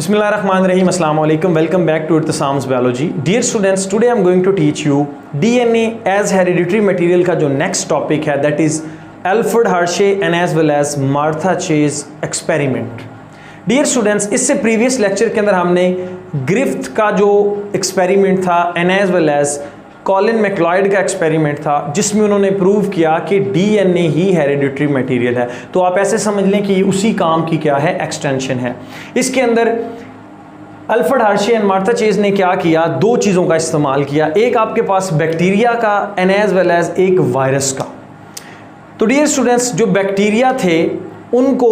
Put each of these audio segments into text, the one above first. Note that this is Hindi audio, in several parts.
Bismillahirrahmanirrahim. Assalamu alaikum. Welcome back to Irtisam's Biology. Dear students, today I'm going to teach you DNA as hereditary material का जो next topic है, that is Alfred Hershey and as well as Martha Chase experiment. Dear students, इससे previous lecture के अंदर हमने ग्रिफ्थ का जो experiment था and as well as Colin MacLeod का एक्सपेरिमेंट था जिसमें उन्होंने प्रूव किया कि डीएनए ही हेरिडिटरी मटेरियल है। तो आप ऐसे समझ लें कि उसी काम की क्या है, एक्सटेंशन है। इसके अंदर Alfred Hershey and Martha chase ने क्या किया, दो चीज़ों का इस्तेमाल किया, एक आपके पास बैक्टीरिया का एंड एज वेल एज एक वायरस का। तो डियर स्टूडेंट्स, जो बैक्टीरिया थे उनको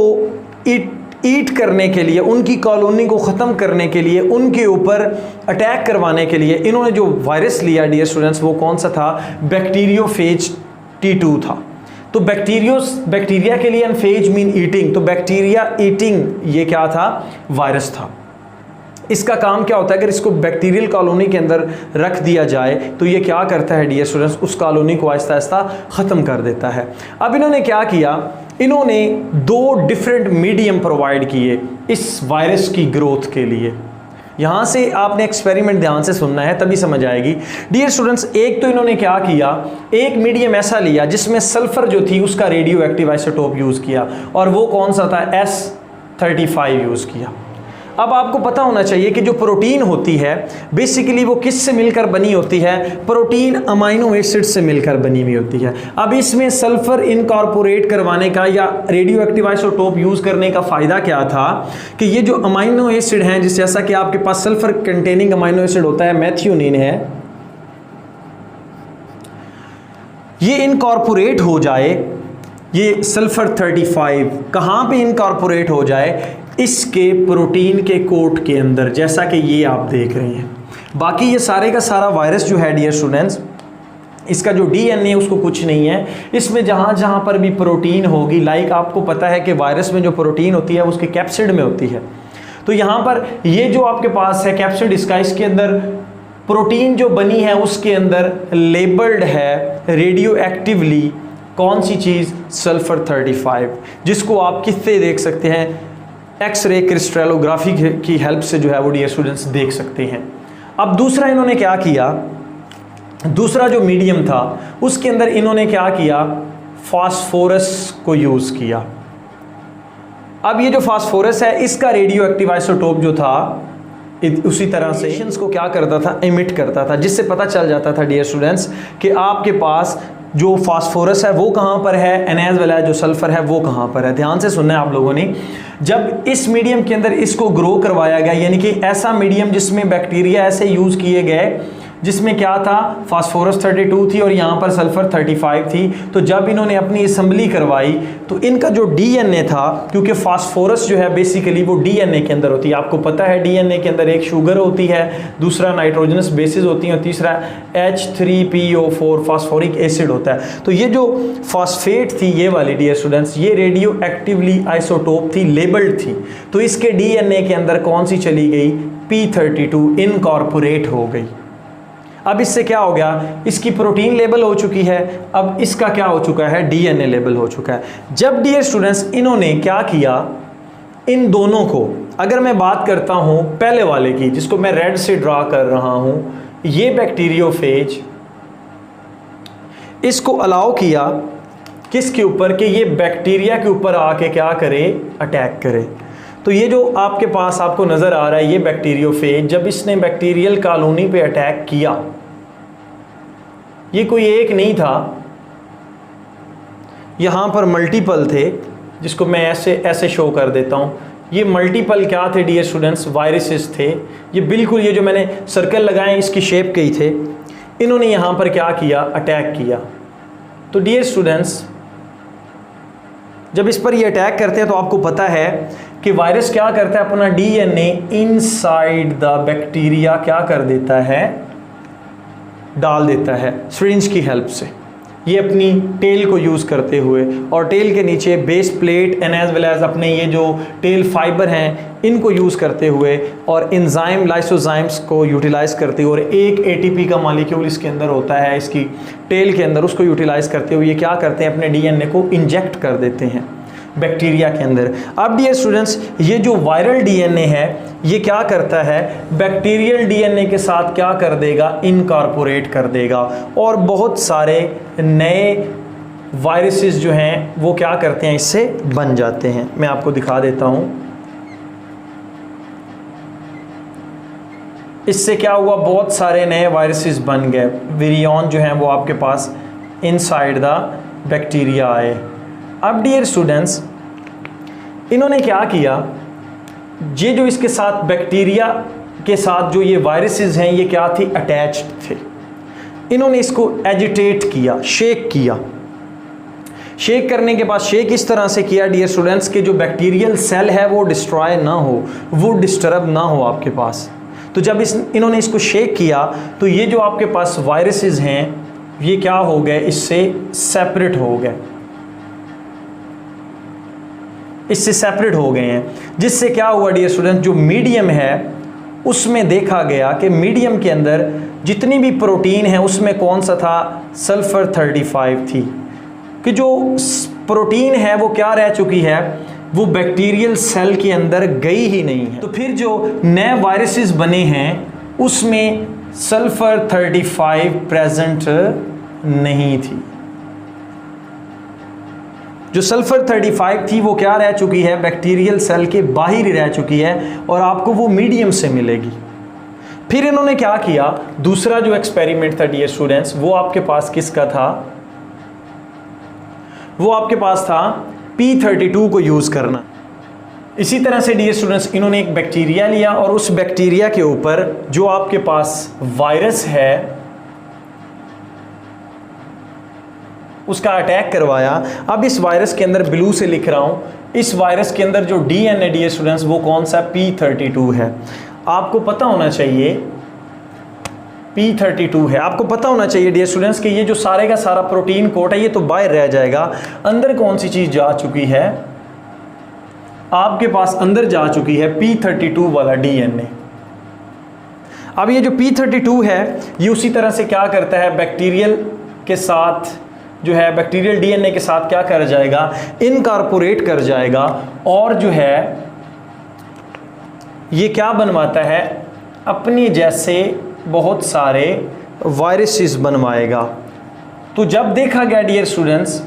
ईट करने के लिए, उनकी कॉलोनी को ख़त्म करने के लिए, उनके ऊपर अटैक करवाने के लिए इन्होंने जो वायरस लिया डियर स्टूडेंट्स, वो कौन सा था, बैक्टीरियोफेज T2 था। तो बैक्टीरिया के लिए फेज मीन ईटिंग, तो बैक्टीरिया ईटिंग ये क्या था, वायरस था। इसका काम क्या होता है, अगर इसको बैक्टीरियल कॉलोनी के अंदर रख दिया जाए तो ये क्या करता है डियर स्टूडेंट्स, उस कॉलोनी को आहिस्ता आहिस्ता ख़त्म कर देता है। अब इन्होंने क्या किया, इन्होंने दो डिफरेंट मीडियम प्रोवाइड किए इस वायरस की ग्रोथ के लिए। यहाँ से आपने एक्सपेरिमेंट ध्यान से सुनना है तभी समझ आएगी। डियर स्टूडेंट्स, एक तो इन्होंने क्या किया, एक मीडियम ऐसा लिया जिसमें सल्फर जो थी उसका रेडियो एक्टिव आइसोटोप यूज़ किया, और वो कौन सा था, S35 यूज़ किया। अब आपको पता होना चाहिए कि जो प्रोटीन होती है बेसिकली वो किस से मिलकर बनी होती है, प्रोटीन अमाइनो एसिड से मिलकर बनी हुई होती है। अब इसमें सल्फर इनकॉर्पोरेट करवाने का या रेडियो एक्टिव आइसोटोप यूज़ करने का फ़ायदा क्या था कि ये जो अमाइनो एसिड हैं, जिस जैसा कि आपके पास सल्फर कंटेनिंग अमाइनो एसिड होता है, मैथ्यूनिन है, ये इनकॉर्पोरेट हो जाए, ये सल्फर 35 कहाँ पे इनकॉर्पोरेट हो जाए, इसके प्रोटीन के कोट के अंदर, जैसा कि ये आप देख रहे हैं। बाकी ये सारे का सारा वायरस जो है डियर स्टूडेंट्स, इसका जो डीएनए उसको कुछ नहीं है, इसमें जहाँ जहाँ पर भी प्रोटीन होगी, लाइक आपको पता है कि वायरस में जो प्रोटीन होती है उसके कैप्सिड में होती है। तो यहाँ पर ये जो आपके पास है कैप्सिड, इसके अंदर प्रोटीन जो बनी है उसके अंदर लेबल्ड है रेडियो एक्टिवली कौन सी चीज़, सल्फर 35, जिसको आप किससे देख सकते हैं, एक्सरे क्रिस्टलोग्राफी की हेल्प से जो है वो डियर स्टूडेंट्स देख सकते हैं। अब दूसरा इन्होंने क्या किया, दूसरा जो मीडियम था उसके अंदर इन्होंने क्या किया, फास्फोरस को यूज़ किया। अब ये जो फास्फोरस है इसका रेडियो एक्टिव आइसोटोप जो था उसी तरह से को क्या करता था, इमिट करता था, जिससे पता चल जाता था डियर स्टूडेंट्स कि आपके पास जो फास्फोरस है वो कहाँ पर है, एंड एज वेल एज जो सल्फर है वो कहाँ पर है। ध्यान से सुनना है आप लोगों ने, जब इस मीडियम के अंदर इसको ग्रो करवाया गया, यानी कि ऐसा मीडियम जिसमें बैक्टीरिया ऐसे यूज़ किए गए जिसमें क्या था, फास्फोरस 32 थी और यहाँ पर सल्फर 35 थी। तो जब इन्होंने अपनी असेंबली करवाई तो इनका जो डीएनए था, क्योंकि फास्फोरस जो है बेसिकली वो डीएनए के अंदर होती है, आपको पता है डीएनए के अंदर एक शुगर होती है, दूसरा नाइट्रोजनस बेसिस होती है और तीसरा H3PO4 फास्फोरिक एसिड होता है। तो ये जो फास्फेट थी ये वाली डियर स्टूडेंट्स, ये रेडियो एक्टिवली आइसोटोप थी, लेबल्ड थी। तो इसके डीएनए के अंदर कौन सी चली गई, P32 इनकॉर्पोरेट हो गई। अब इससे क्या हो गया, इसकी प्रोटीन लेबल हो चुकी है, अब इसका क्या हो चुका है, डीएनए लेबल हो चुका है। जब डियर स्टूडेंट्स इन्होंने क्या किया, इन दोनों को, अगर मैं बात करता हूं पहले वाले की जिसको मैं रेड से ड्रा कर रहा हूं, ये बैक्टीरियोफेज, इसको अलाउ किया किसके ऊपर, कि ये बैक्टीरिया के ऊपर आके क्या करे, अटैक करे। तो ये जो आपके पास आपको नज़र आ रहा है ये बैक्टीरियोफेज, जब इसने बैक्टीरियल कॉलोनी पे अटैक किया, ये कोई एक नहीं था, यहाँ पर मल्टीपल थे, जिसको मैं ऐसे शो कर देता हूँ। ये मल्टीपल क्या थे डियर स्टूडेंट्स, वायरसेस थे। ये बिल्कुल ये जो मैंने सर्कल लगाए इसकी शेप के ही थे। इन्होंने यहाँ पर क्या किया, अटैक किया। तो डियर स्टूडेंट्स, जब इस पर ये अटैक करते हैं तो आपको पता है कि वायरस क्या करता है, अपना डीएनए इनसाइड द बैक्टीरिया क्या कर देता है, डाल देता है सिरिंज की हेल्प से, ये अपनी टेल को यूज़ करते हुए, और टेल के नीचे base plate and as well as अपने ये जो टेल फाइबर हैं इनको यूज़ करते हुए, और इंजाइम लाइसोजाइम्स को यूटिलाइज़ करते हुए, और एक एटीपी का मॉलिक्यूल इसके अंदर होता है इसकी टेल के अंदर, उसको यूटिलाइज़ करते हुए ये क्या करते हैं, अपने डीएनए को इंजेक्ट कर देते हैं। बैक्टीरिया के अंदर। अब डियर स्टूडेंट्स, ये जो वायरल डीएनए है ये क्या करता है, बैक्टीरियल डीएनए के साथ क्या कर देगा, इनकॉर्पोरेट कर देगा, और बहुत सारे नए वायरसेस जो हैं वो क्या करते हैं, इससे बन जाते हैं। मैं आपको दिखा देता हूं इससे क्या हुआ, बहुत सारे नए वायरसेस बन गए, विरियन जो हैं वो आपके पास इनसाइड द बैक्टीरिया आए। अब डियर स्टूडेंट्स, इन्होंने क्या किया, ये जो इसके साथ बैक्टीरिया के साथ जो ये वायरसेस हैं ये क्या थे, अटैच्ड थे। इन्होंने इसको एजिटेट किया, शेक किया। शेक करने के बाद शेक इस तरह से किया डियर स्टूडेंट्स कि जो बैक्टीरियल सेल है वो डिस्ट्रॉय ना हो, वो डिस्टर्ब ना हो आपके पास। तो जब इन्होंने इसको शेक किया तो ये जो आपके पास वायरसेस हैं ये क्या हो गए, इससे सेपरेट हो गए, इससे सेपरेट हो गए हैं। जिससे क्या हुआ डियर स्टूडेंट, जो मीडियम है उसमें देखा गया कि मीडियम के अंदर जितनी भी प्रोटीन है उसमें कौन सा था, सल्फर 35 थी, कि जो प्रोटीन है वो क्या रह चुकी है, वो बैक्टीरियल सेल के अंदर गई ही नहीं है। तो फिर जो नए वायरसेस बने हैं उसमें सल्फर 35 प्रेजेंट नहीं थी। जो सल्फर 35 थी वो क्या रह चुकी है, बैक्टीरियल सेल के बाहर ही रह चुकी है, और आपको वो मीडियम से मिलेगी। फिर इन्होंने क्या किया, दूसरा जो एक्सपेरिमेंट था डियर स्टूडेंट्स, वो आपके पास किसका था, वो आपके पास था P32 को यूज़ करना। इसी तरह से डियर स्टूडेंट्स, इन्होंने एक बैक्टीरिया लिया और उस बैक्टीरिया के ऊपर जो आपके पास वायरस है उसका अटैक करवाया। अब इस वायरस के अंदर ब्लू से लिख रहा हूँ, इस वायरस के अंदर जो डीएनए डियर स्टूडेंट्स वो कौन सा, P32 है। आपको पता होना चाहिए P32 है, आपको पता होना चाहिए डियर स्टूडेंट्स कि ये जो सारे का सारा प्रोटीन कोट है ये तो बाहर रह जाएगा, अंदर कौन सी चीज़ जा चुकी है, आपके पास अंदर जा चुकी है P32 वाला डीएनए। अब ये जो P32 है ये उसी तरह से क्या करता है, बैक्टीरियल के साथ जो है, बैक्टीरियल डीएनए के साथ क्या कर जाएगा, इनकॉर्पोरेट कर जाएगा, और जो है ये क्या बनवाता है, अपनी जैसे बहुत सारे वायरसेस बनवाएगा। तो जब देखा गया डियर स्टूडेंट्स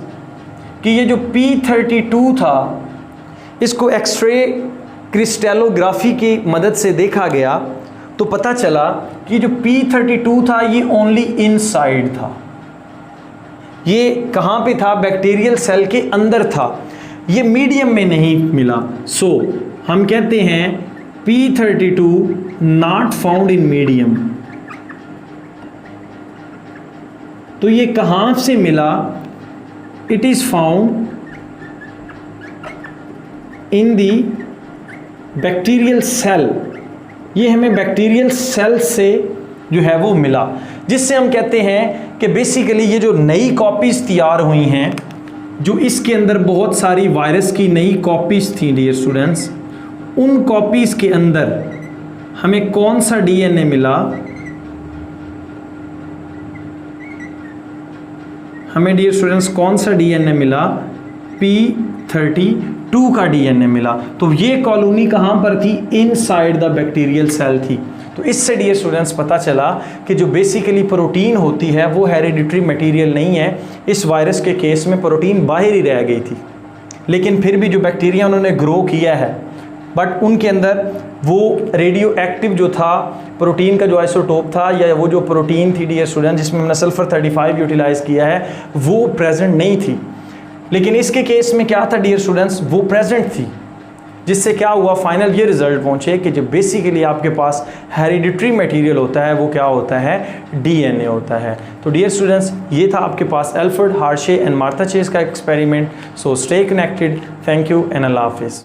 कि ये जो P32 था इसको एक्सरे क्रिस्टलोग्राफी की मदद से देखा गया तो पता चला कि जो P32 था ये ओनली इनसाइड था। ये कहाँ पे था, बैक्टीरियल सेल के अंदर था, ये मीडियम में नहीं मिला। सो हम कहते हैं P32 not found in medium. तो ये कहाँ से मिला, it is found in the bacterial cell. ये हमें बैक्टीरियल सेल से जो है वो मिला, जिससे हम कहते हैं कि बेसिकली ये जो नई कॉपीज़ तैयार हुई हैं, जो इसके अंदर बहुत सारी वायरस की नई कॉपीज़ थी डियर स्टूडेंट्स, उन कॉपीज़ के अंदर हमें कौन सा डीएनए मिला, हमें डियर स्टूडेंट्स कौन सा डीएनए मिला, P32 का डीएनए मिला। तो ये कॉलोनी कहाँ पर थी, इनसाइड द बैक्टीरियल सेल थी। तो इससे डियर स्टूडेंट्स पता चला कि जो बेसिकली प्रोटीन होती है वो हेरिडिटरी मटेरियल नहीं है। इस वायरस के केस में प्रोटीन बाहर ही रह गई थी, लेकिन फिर भी जो बैक्टीरिया उन्होंने ग्रो किया है, बट उनके अंदर वो रेडियो एक्टिव जो था प्रोटीन का जो आइसोटोप था, या वो जो प्रोटीन थी डियर स्टूडेंट जिसमें हमने सल्फर 35 यूटिलाइज़ किया है, वो प्रेजेंट नहीं थी। लेकिन इसके केस में क्या था डियर स्टूडेंट्स, वो प्रेजेंट थी, जिससे क्या हुआ, फाइनल ये रिजल्ट पहुंचे कि जो बेसिकली आपके पास हेरिडिटरी मटेरियल होता है वो क्या होता है, डीएनए होता है। तो डियर स्टूडेंट्स, ये था आपके पास Alfred Hershey and Martha Chase का experiment. So stay connected, thank you and अल्लाह हाफिज़।